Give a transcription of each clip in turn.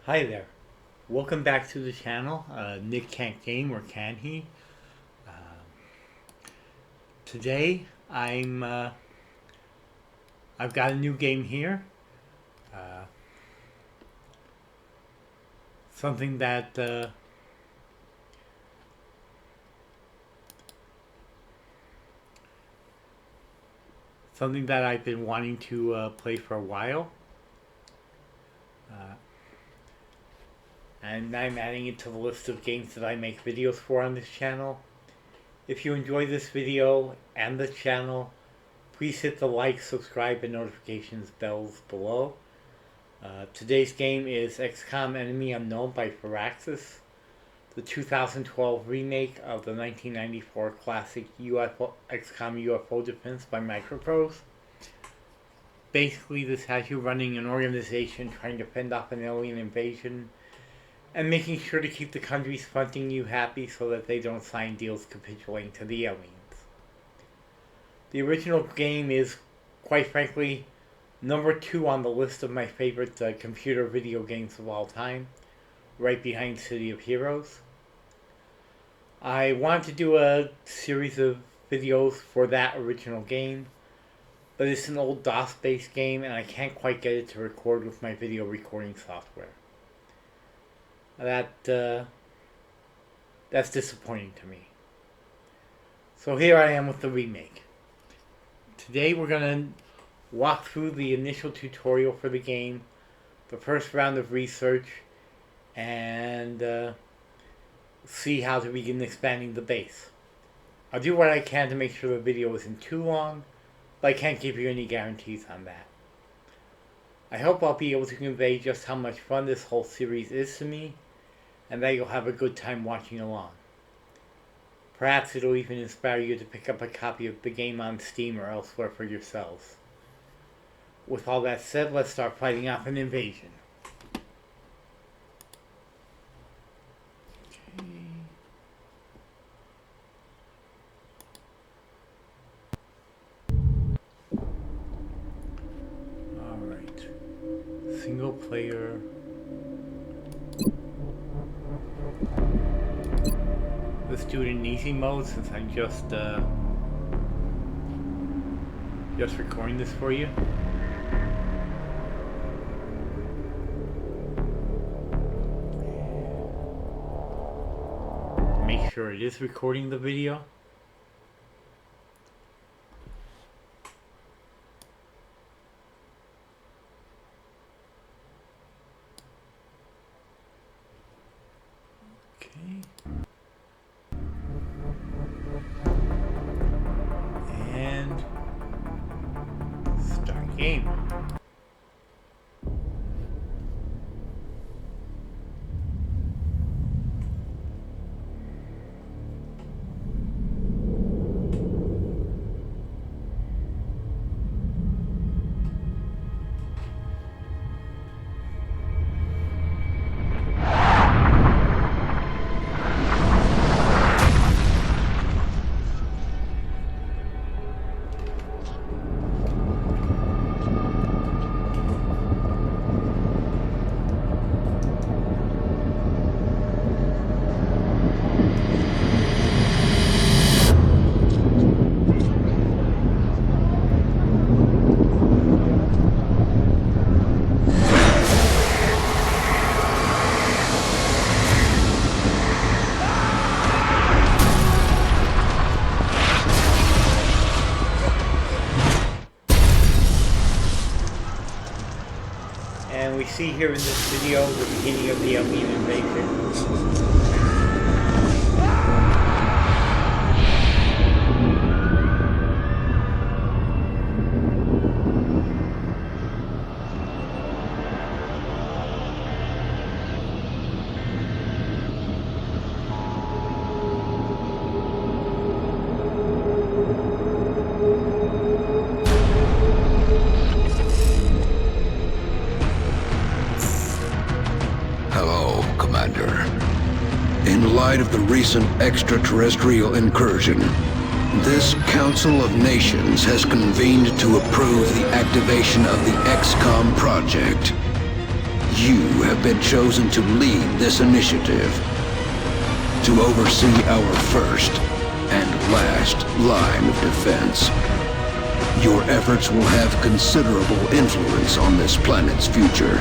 Hi there. Welcome back to the channel. Nick can't game, or can he? Today I've got a new game here. Uh, something that I've been wanting to play for a while. And I'm adding it to the list of games that I make videos for on this channel. If you enjoy this video and the channel, please hit the like, subscribe, and notifications bells below. Today's game is X-Com Enemy Unknown by Firaxis, the 2012 remake of the 1994 classic X-Com UFO Defense by Microprose. Basically, this has you running an organization trying to fend off an alien invasion and making sure to keep the countries fronting you happy so that they don't sign deals capitulating to the aliens. The original game is, quite frankly, number 2 on the list of my favorite computer video games of all time, right behind City of Heroes. I wanted to do a series of videos for that original game, but it's an old DOS-based game and I can't quite get it to record with my video recording software. That's disappointing to me. So here I am with the remake. Today we're going to walk through the initial tutorial for the game, the first round of research, and see how to begin expanding the base. I'll do what I can to make sure the video isn't too long, but I can't give you any guarantees on that. I hope I'll be able to convey just how much fun this whole series is to me, and that you'll have a good time watching along. Perhaps it'll even inspire you to pick up a copy of the game on Steam or elsewhere for yourselves. With all that said, let's start fighting off an invasion. Alright. Single player. Let's do it in easy mode since I'm just recording this for you. Make sure it is recording the video. Okay. And start game. And we see here in this video the beginning of the alien invasion. Hello, Commander. In light of the recent extraterrestrial incursion, this Council of Nations has convened to approve the activation of the X-Com project. You have been chosen to lead this initiative, to oversee our first and last line of defense. Your efforts will have considerable influence on this planet's future.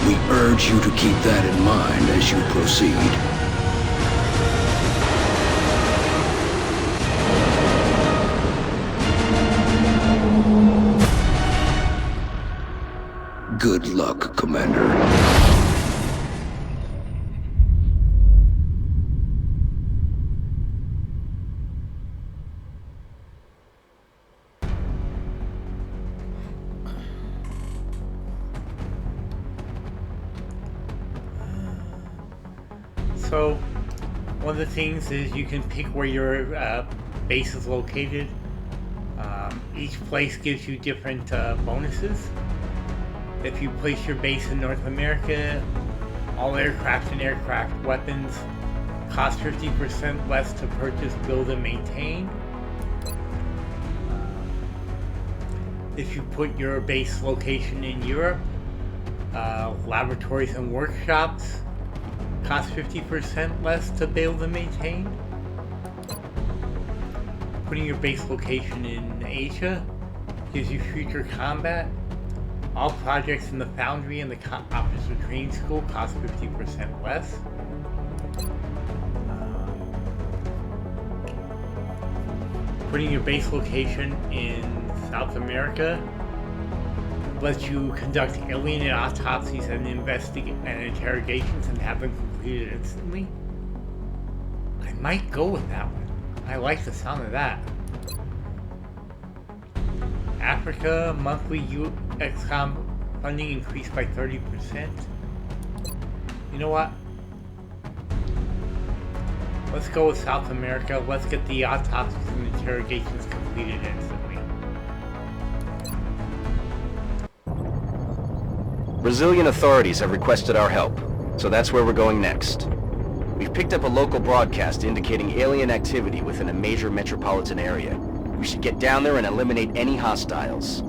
We urge you to keep that in mind as you proceed. Good luck, Commander. So, one of the things is you can pick where your base is located. Each place gives you different bonuses. If you place your base in North America, all aircraft and aircraft weapons cost 50% less to purchase, build, and maintain. If you put your base location in Europe, laboratories and workshops cost 50% less to build and maintain. Putting your base location in Asia gives you future combat. All projects in the Foundry and the Officer Training School cost 50% less. Putting your base location in South America lets you conduct alien autopsies and interrogations and have them completed instantly. I might go with that one. I like the sound of that. Africa, monthly X-Com funding increased by 30%. You know what? Let's go with South America. Let's get the autopsies and interrogations completed instantly. Brazilian authorities have requested our help, so that's where we're going next. We've picked up a local broadcast indicating alien activity within a major metropolitan area. We should get down there and eliminate any hostiles.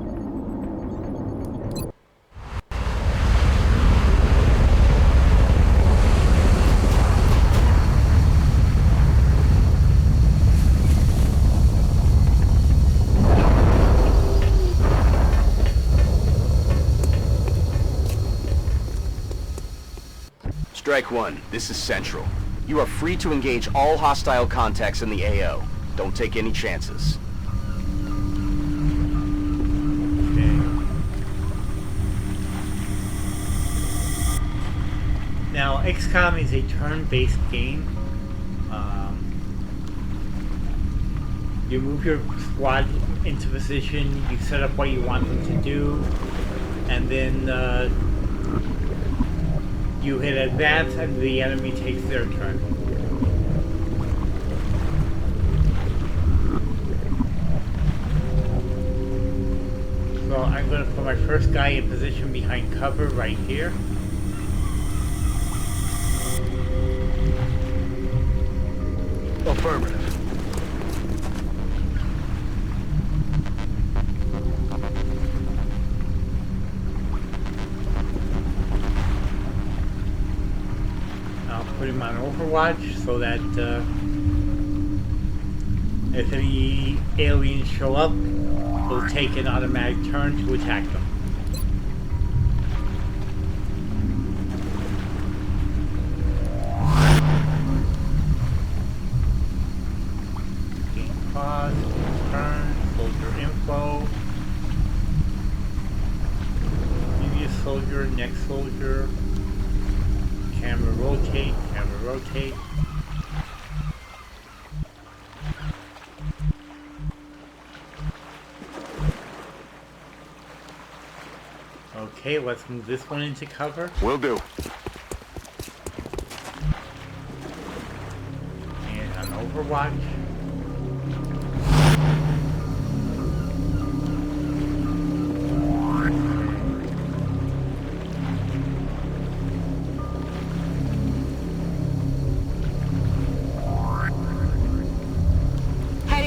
Strike One, this is Central. You are free to engage all hostile contacts in the AO. Don't take any chances. Now, X-Com is a turn-based game. You move your squad into position, you set up what you want them to do, and then you hit advance and the enemy takes their turn. So I'm going to put my first guy in position behind cover right here. Affirmative. I'll put him on Overwatch so that if any aliens show up, he'll take an automatic turn to attack them. Turn, soldier info, previous soldier, next soldier, camera rotate, Okay, let's move this one into cover. Will do. And on Overwatch.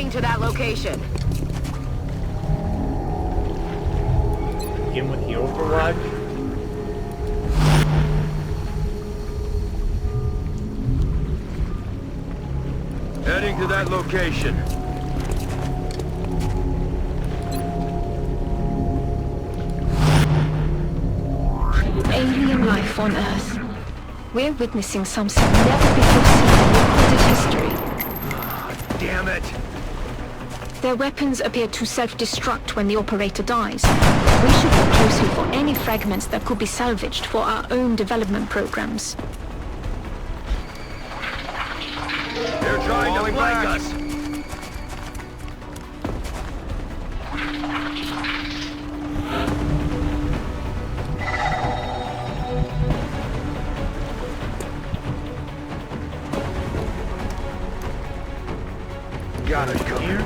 To that location. Begin with the Overwatch. that location. Alien life on Earth. We're witnessing something never before seen in recorded history. Damn it! Their weapons appear to self-destruct when the operator dies. We should look closely for any fragments that could be salvaged for our own development programs. They're trying to flank us! Got it covered. Here.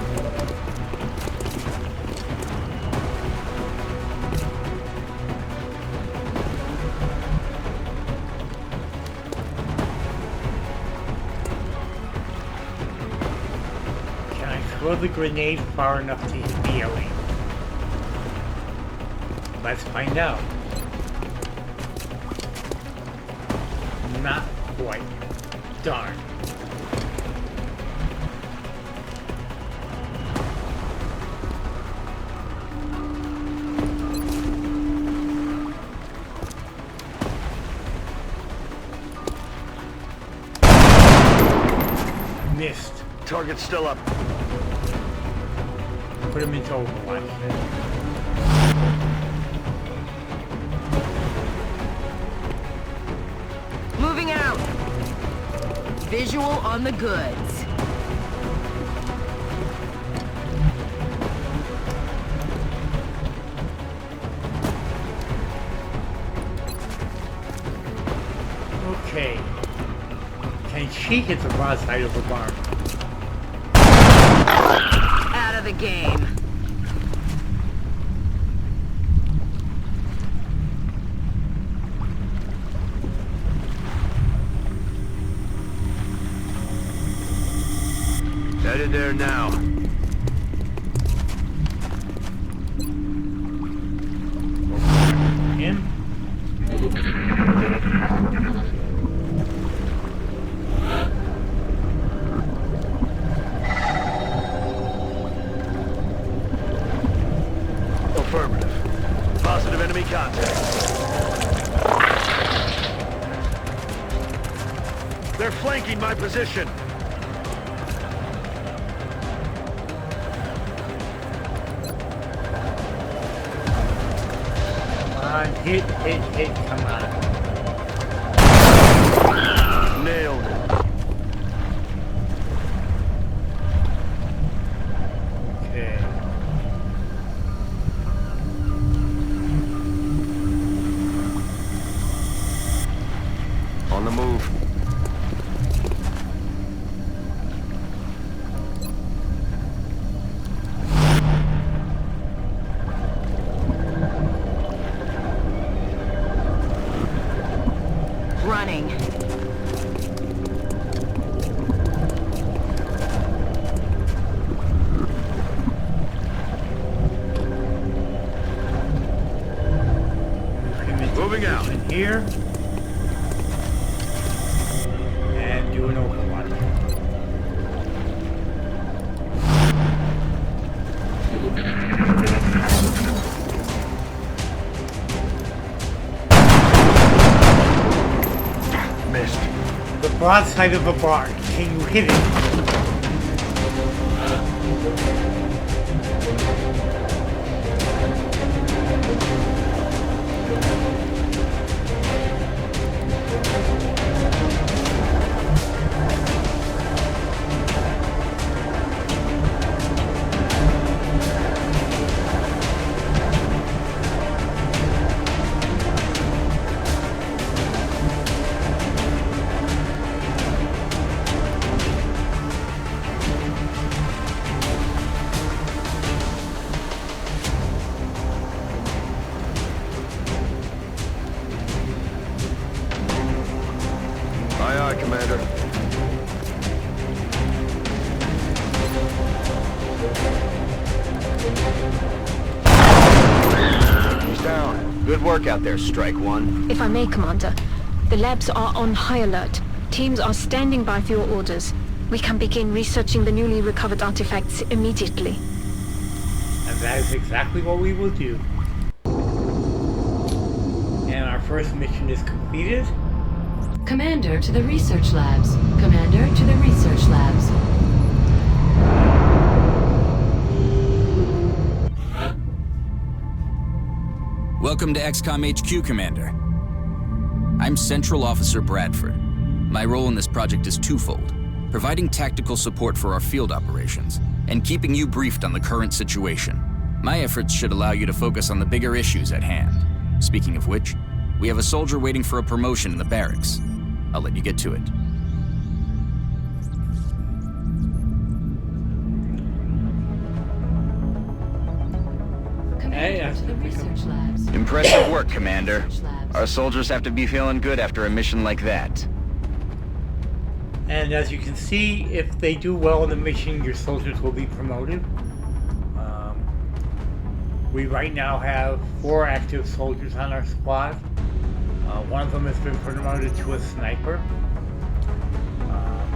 Can I throw the grenade far enough to hit the alien? Let's find out. Not quite. Darn. Missed. Target's still up. Put him into overwatch. Moving out. Visual on the goods. Okay. Can she hit the broadside of the barn? Out of the game. Headed there now. Him? Affirmative. Positive enemy contact. They're flanking my position. Come on, hit, come on. Nailed it. Okay. On the move. Running. Moving out. Here. And do an overwatch. Missed. The broadside of a barn. Can you hit it? Aye, aye, Commander. He's down. Good work out there, Strike One. If I may, Commander, the labs are on high alert. Teams are standing by for your orders. We can begin researching the newly recovered artifacts immediately. And that is exactly what we will do. And our first mission is completed. Commander to the research labs. Commander to the research labs. Welcome to X-Com HQ, Commander. I'm Central Officer Bradford. My role in this project is twofold: providing tactical support for our field operations, and keeping you briefed on the current situation. My efforts should allow you to focus on the bigger issues at hand. Speaking of which, we have a soldier waiting for a promotion in the barracks. I'll let you get to it. Commander to the research labs. Impressive work, Commander. Our soldiers have to be feeling good after a mission like that. And as you can see, if they do well in the mission, your soldiers will be promoted. We right now have 4 active soldiers on our squad. One of them has been promoted to a sniper.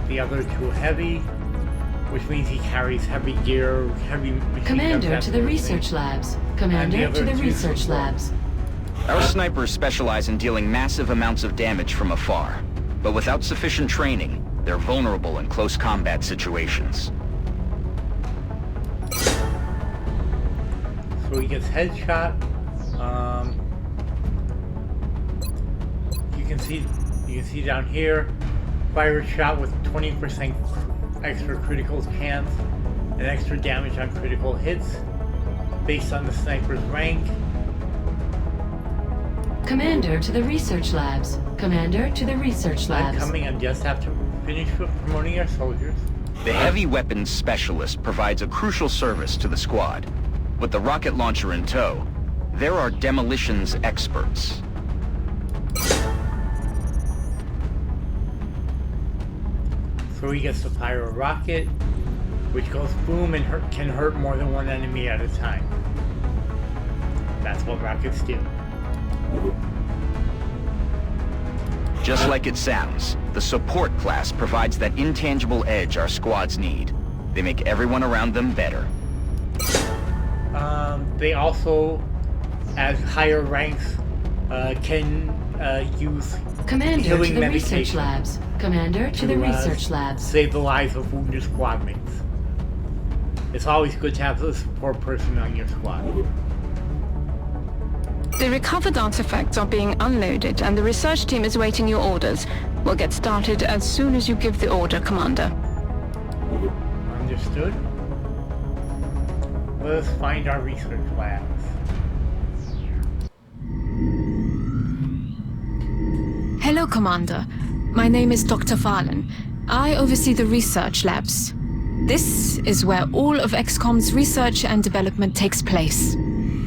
The other to a heavy, which means he carries heavy gear, heavy machine Commander guns, to the that research labs. And the Commander other to the two research support. labs. Our snipers specialize in dealing massive amounts of damage from afar, but without sufficient training, they're vulnerable in close combat situations. So he gets headshot. You can see down here, fire shot with 20% extra critical chance and extra damage on critical hits based on the sniper's rank. Commander to the research labs. Commander to the research I'm labs. coming and just have to finish promoting our soldiers. The heavy weapons specialist provides a crucial service to the squad. With the rocket launcher in tow, there are demolitions experts. So he gets to fire a rocket, which goes boom and can hurt more than one enemy at a time. That's what rockets do. Just like it sounds, the support class provides that intangible edge our squads need. They make everyone around them better. They also, as higher ranks, can use Commander to healing the medication research labs. Commander to the research labs. save the lives of wounded squad mates. It's always good to have a support person on your squad. The recovered artifacts are being unloaded and the research team is waiting your orders. We'll get started as soon as you give the order, Commander. Understood? Let us find our research labs. Hello, Commander. My name is Dr. Valen. I oversee the research labs. This is where all of X-Com's research and development takes place.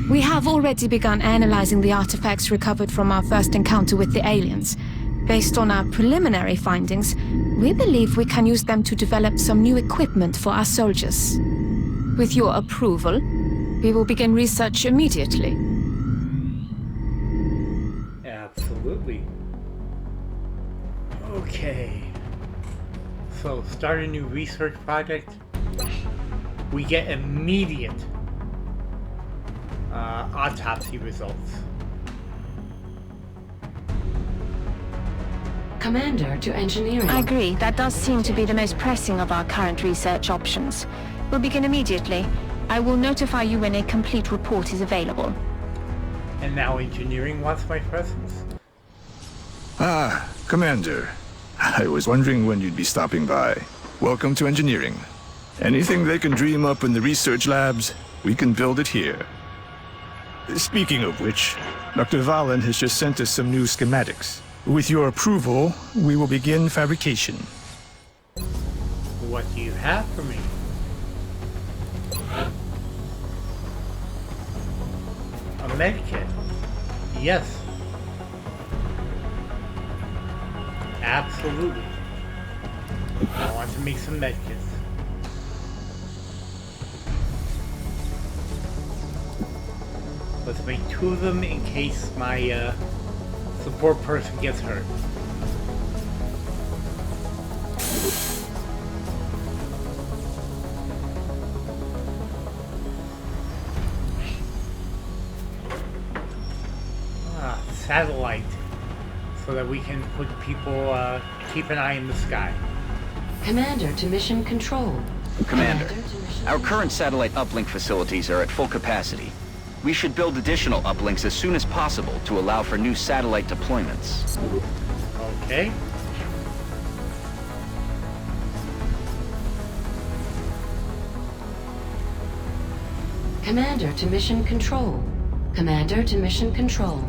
We have already begun analyzing the artifacts recovered from our first encounter with the aliens. Based on our preliminary findings, we believe we can use them to develop some new equipment for our soldiers. With your approval, we will begin research immediately. Absolutely. Okay. So, start a new research project. We get immediate autopsy results. Commander to engineering. I agree. That does seem to be the most pressing of our current research options. We'll begin immediately. I will notify you when a complete report is available. And now engineering wants my presence. Ah, Commander. I was wondering when you'd be stopping by. Welcome to engineering. Anything they can dream up in the research labs, we can build it here. Speaking of which, Dr. Valen has just sent us some new schematics. With your approval, we will begin fabrication. What do you have for me? A medkit. Yes. Absolutely. I want to make some medkits. Let's make 2 of them in case my support person gets hurt. satellite so that we can put people, keep an eye in the sky. Commander to mission control. Commander, to mission our current satellite uplink facilities are at full capacity. We should build additional uplinks as soon as possible to allow for new satellite deployments. Okay. Commander to mission control. Commander to mission control.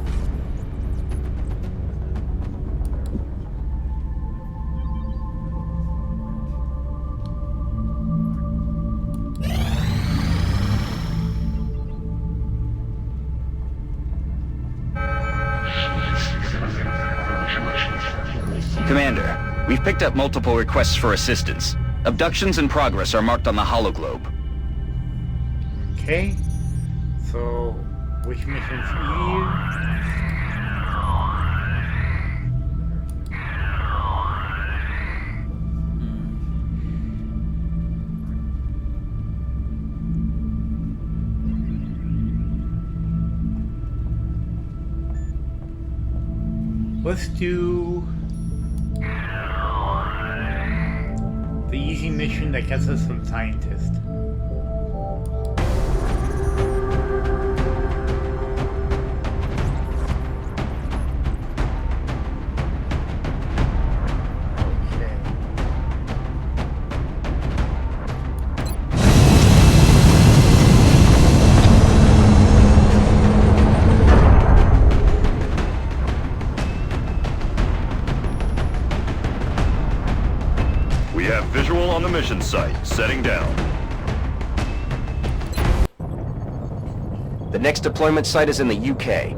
Commander, we've picked up multiple requests for assistance. Abductions in progress are marked on the hologlobe. Okay. So, which mission's easier? Let's do the easy mission that gets us some scientists. We have visual on the mission site. Setting down. The next deployment site is in the UK.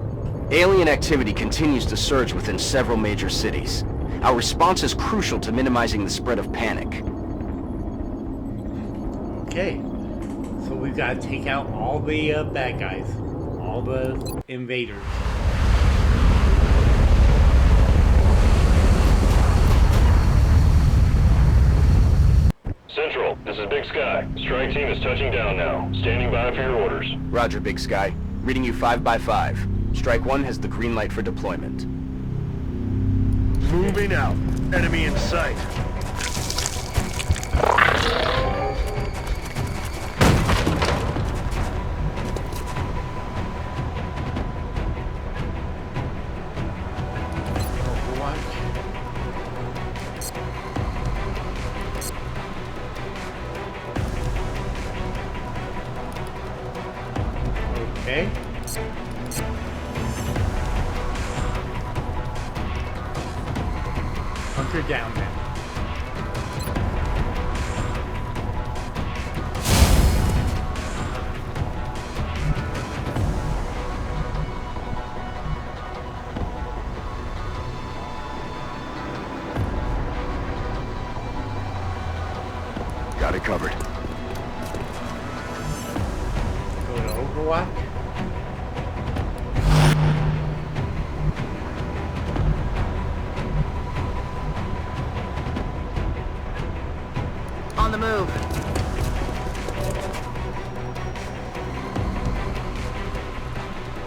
Alien activity continues to surge within several major cities. Our response is crucial to minimizing the spread of panic. Okay, so we've got to take out all the bad guys, all the invaders. Central, this is Big Sky. Strike team is touching down now. Standing by for your orders. Roger, Big Sky. Reading you 5x5. Strike 1 has the green light for deployment. Moving out. Enemy in sight. Okay. Hunker down then. Got it covered. Go to Overwatch. On the move.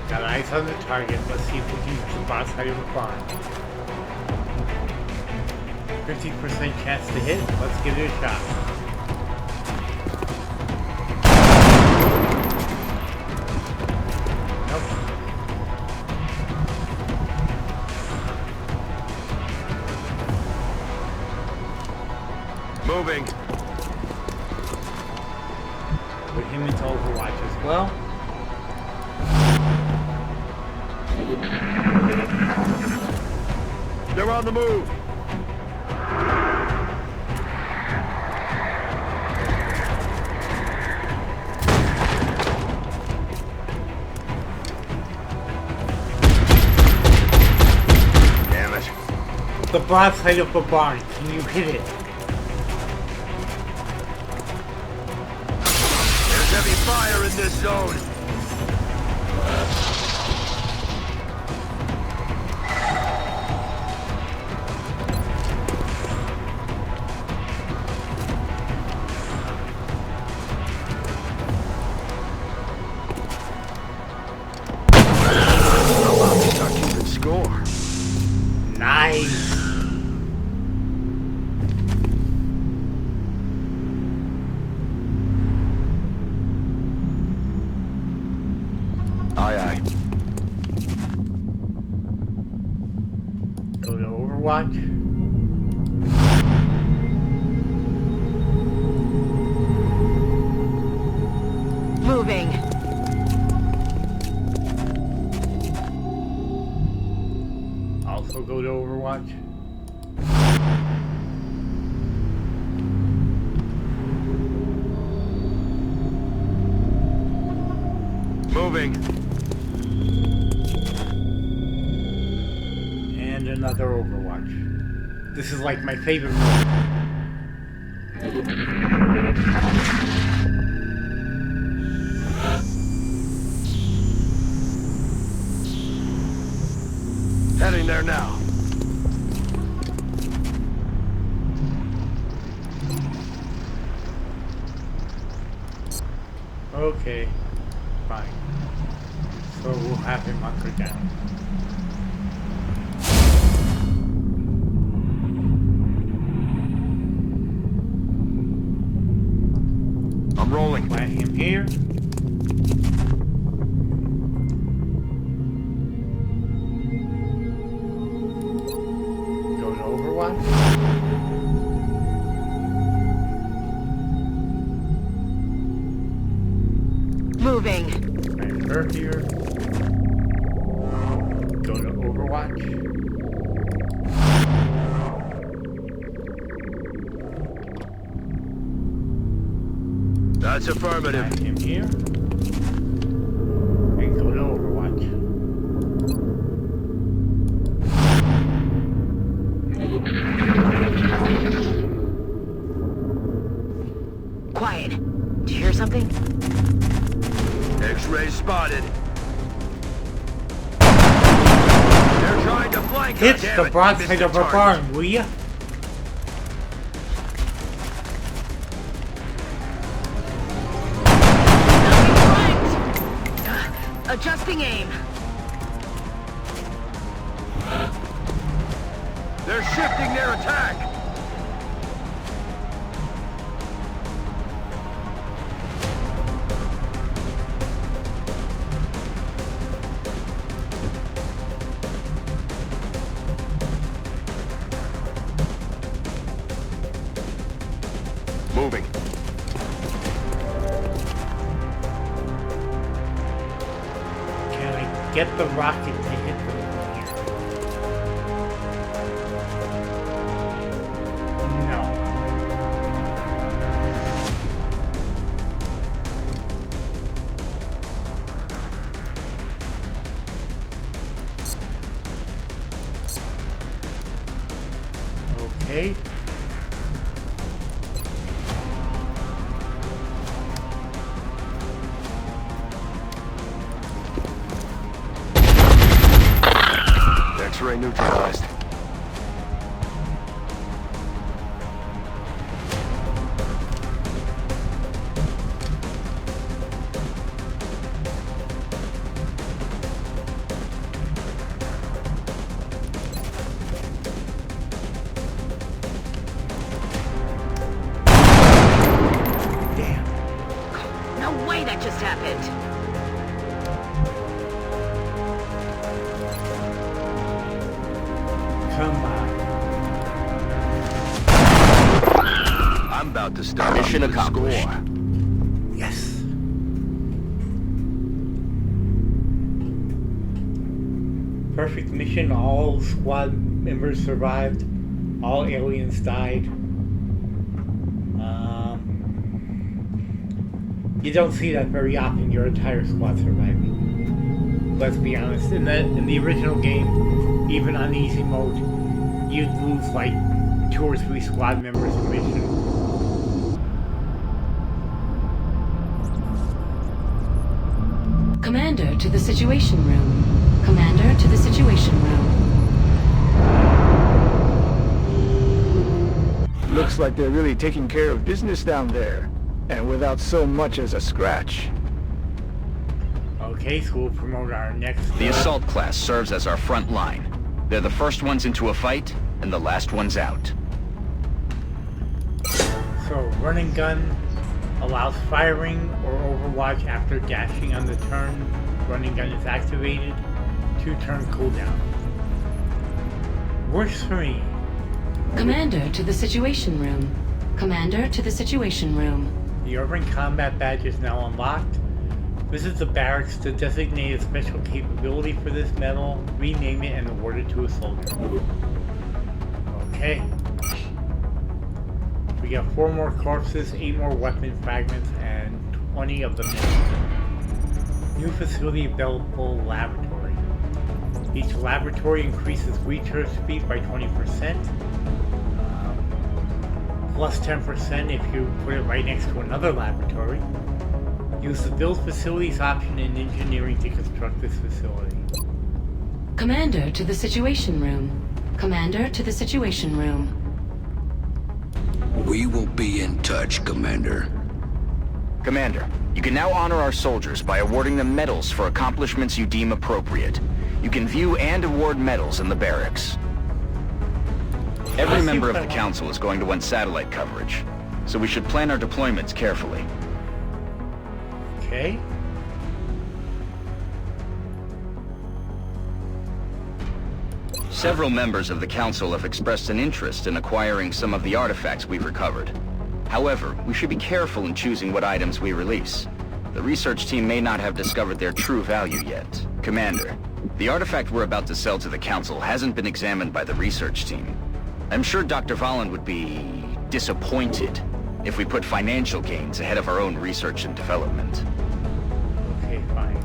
Got eyes on the target. Let's see if we can get the boss higher respond. 50% chance to hit. Let's give it a shot. Moving. Put him into Overwatch as well. They're on the move. Damn it. The broad side of the barn. Can you hit it? There's heavy fire in this zone. Start keeping score. Nice. Aye, aye. Go to Overwatch. Moving. Also go to Overwatch. Moving. And another Overwatch. This is like my favorite mode. Heading there now. Okay, fine. So we'll have him hunker down. I'm rolling. Plant him here. Go to Overwatch. Moving. Plant her here. Go to Overwatch. That's affirmative. Plant him here. And go to Overwatch. Quiet. Do you hear something? X-ray spotted. They're trying to flank us. Hit Damn the it, broadside missed of the our target. barn, will ya? Adjusting aim. They're shifting their attack. Moving. Can I get the rocket to hit them here? No. Okay. X-ray neutralized. Damn. No way that just happened. Come on. I'm about to start Mission up the accomplished. score. Yes. Perfect mission. All squad members survived. All aliens died. You don't see that very often. Your entire squad surviving. Let's be honest. In the original game, even on easy mode, you'd lose like 2 or 3 squad members a mission. Commander to the Situation Room. Commander to the Situation Room. Looks like they're really taking care of business down there, and without so much as a scratch. Okay, so we'll promote our next. The assault class serves as our front line. They're the first ones into a fight, and the last ones out. So, run and gun allows firing or overwatch after dashing on the turn run and gun is activated. 2-turn cooldown. Works for me. Commander to the Situation Room. Commander to the Situation Room. The Urban Combat Badge is now unlocked. Visit the barracks to designate a special capability for this medal, rename it, and award it to a soldier. Okay. We got 4 more corpses, 8 more weapon fragments, and 20 of the missiles. New facility available laboratory. Each laboratory increases research speed by 20%. Plus 10% if you put it right next to another laboratory. Use the build facilities option in engineering to construct this facility. Commander to the Situation Room. Commander to the Situation Room. We will be in touch, Commander. Commander, you can now honor our soldiers by awarding them medals for accomplishments you deem appropriate. You can view and award medals in the barracks. Every member of the Council is going to want satellite coverage, so we should plan our deployments carefully. Okay. Several members of the Council have expressed an interest in acquiring some of the artifacts we've recovered. However, we should be careful in choosing what items we release. The research team may not have discovered their true value yet. Commander, the artifact we're about to sell to the Council hasn't been examined by the research team. I'm sure Dr. Volland would be disappointed if we put financial gains ahead of our own research and development. Okay, fine.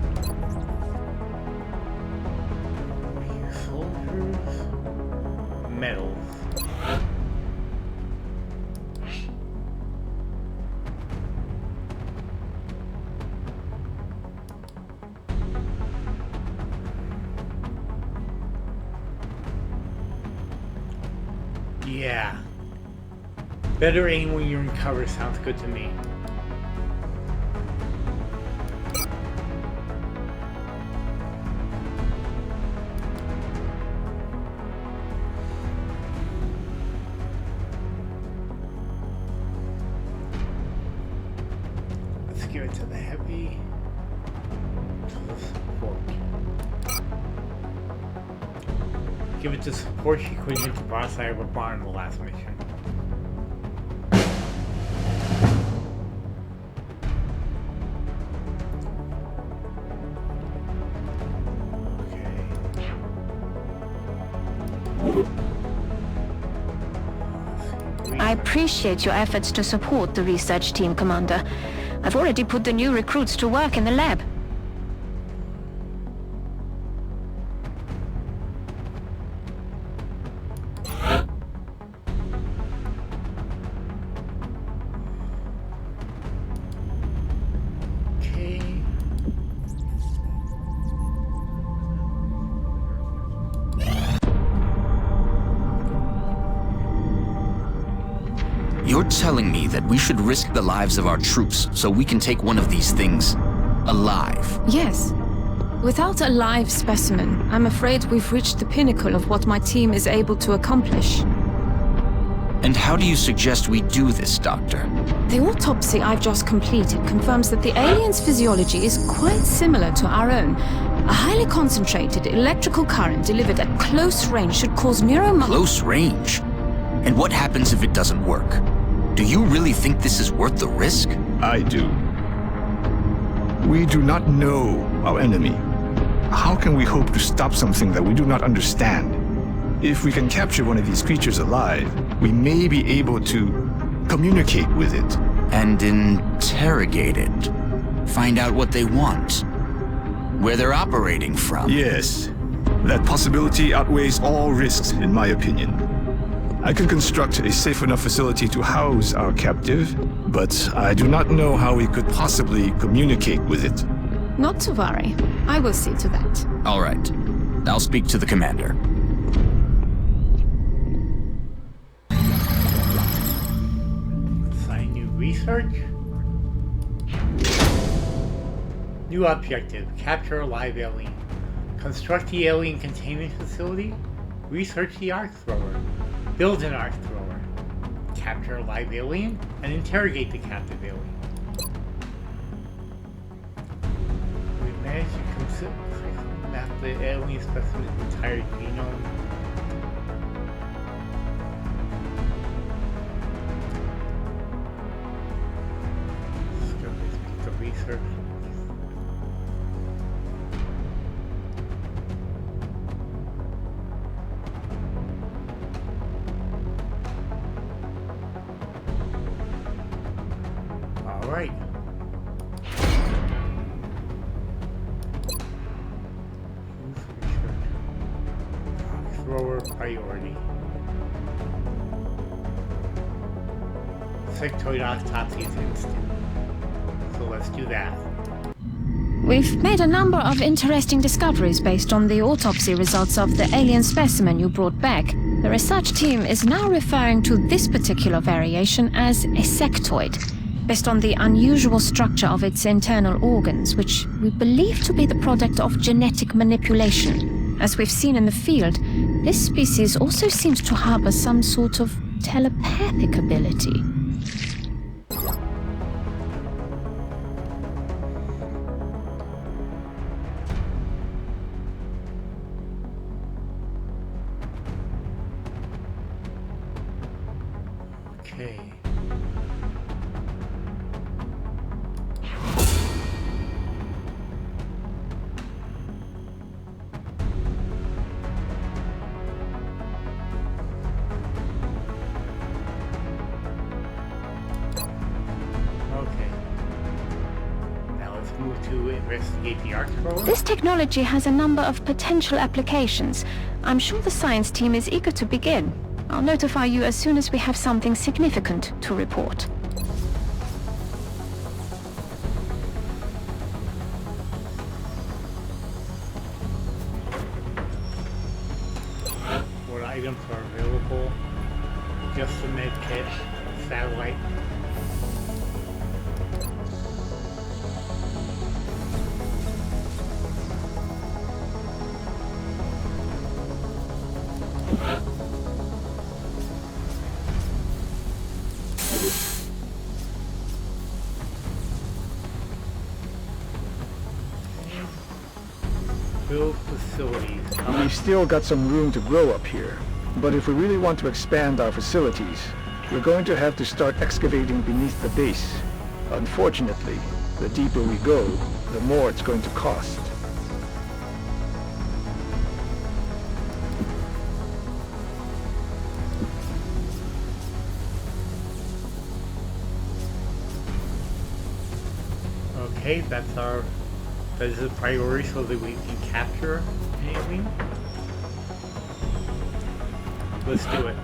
Soldiers. Medals. Yeah. Better aim when you're in cover sounds good to me. Let's give it to the heavy. To the support. Give it to support. She couldn't hit the boss side of a barn in the last mission. I appreciate your efforts to support the research team, Commander. I've already put the new recruits to work in the lab. You're telling me that we should risk the lives of our troops so we can take one of these things alive? Yes. Without a live specimen, I'm afraid we've reached the pinnacle of what my team is able to accomplish. And how do you suggest we do this, Doctor? The autopsy I've just completed confirms that the alien's physiology is quite similar to our own. A highly concentrated electrical current delivered at close range should cause Close range? And what happens if it doesn't work? Do you really think this is worth the risk? I do. We do not know our enemy. How can we hope to stop something that we do not understand? If we can capture one of these creatures alive, we may be able to communicate with it. And interrogate it. Find out what they want. Where they're operating from. Yes. That possibility outweighs all risks, in my opinion. I can construct a safe enough facility to house our captive, but I do not know how we could possibly communicate with it. Not to worry. I will see to that. All right. I'll speak to the commander. Assign new research. New objective. Capture a live alien. Construct the alien containment facility. research the arc thrower, build an arc thrower, capture a live alien, and interrogate the captive alien. We've managed to map the alien specimen's entire genome. The research. All right. Thrower priority. Sectoid autopsy is instant. So let's do that. We've made a number of interesting discoveries based on the autopsy results of the alien specimen you brought back. The research team is now referring to this particular variation as a sectoid, based on the unusual structure of its internal organs, which we believe to be the product of genetic manipulation. As we've seen in the field, this species also seems to harbor some sort of telepathic ability. Okay. Now let's move to investigate the arc thrower. This technology has a number of potential applications. I'm sure the science team is eager to begin. I'll notify you as soon as we have something significant to report. What items are available? Just a med kit, satellite. Build facilities. We've still got some room to grow up here, but if we really want to expand our facilities, we're going to have to start excavating beneath the base. Unfortunately, the deeper we go, the more it's going to cost. Okay, that is a priority so that we can capture an alien. Let's do it.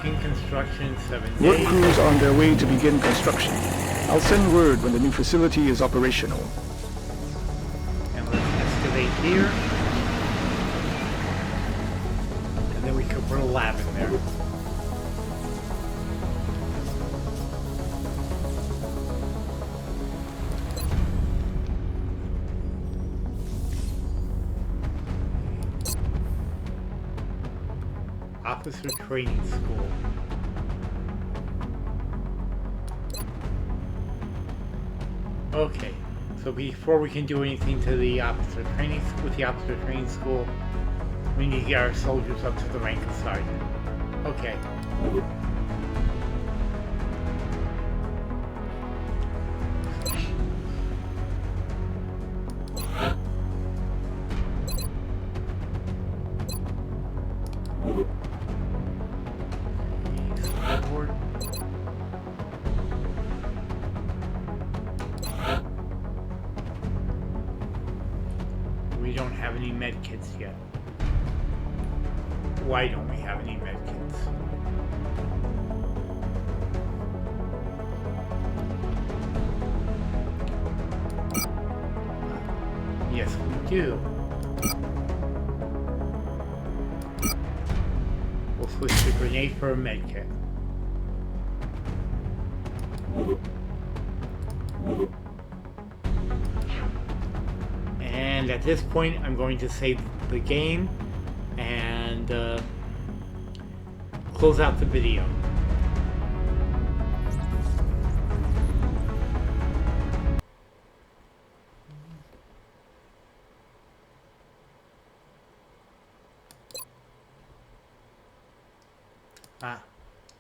Begin construction in 7 days. Work crews on their way to begin construction. I'll send word when the new facility is operational. And let's excavate here. And then we can put a lab in there. Officer Training School. Okay, so before we can do anything to the officer training school, we need to get our soldiers up to the rank of sergeant. Okay. We don't have any med kits yet. Why don't we have any med kits? Yes, we do. We'll switch the grenade for a med kit. And at this point, I'm going to save the game and close out the video.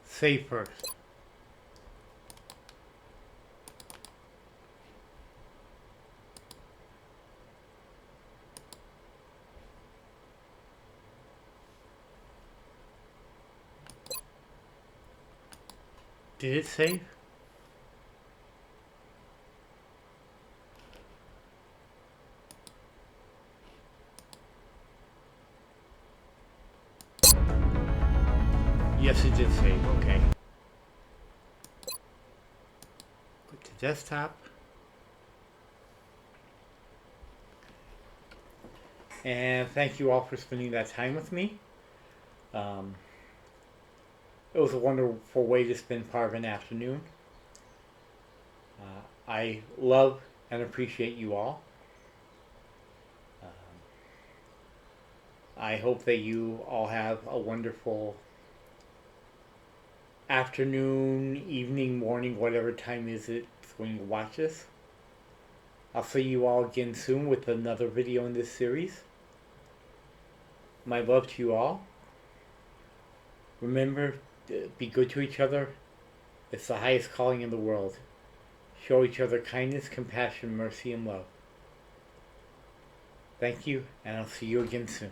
Save first. Did it save? Yes, it did save, okay. Go to desktop. And thank you all for spending that time with me. It was a wonderful way to spend part of an afternoon. I love and appreciate you all. I hope that you all have a wonderful afternoon, evening, morning, whatever time is it's when you watch this. I'll see you all again soon with another video in this series. My love to you all. Remember, be good to each other. It's the highest calling in the world. Show each other kindness, compassion, mercy, and love. Thank you, and I'll see you again soon.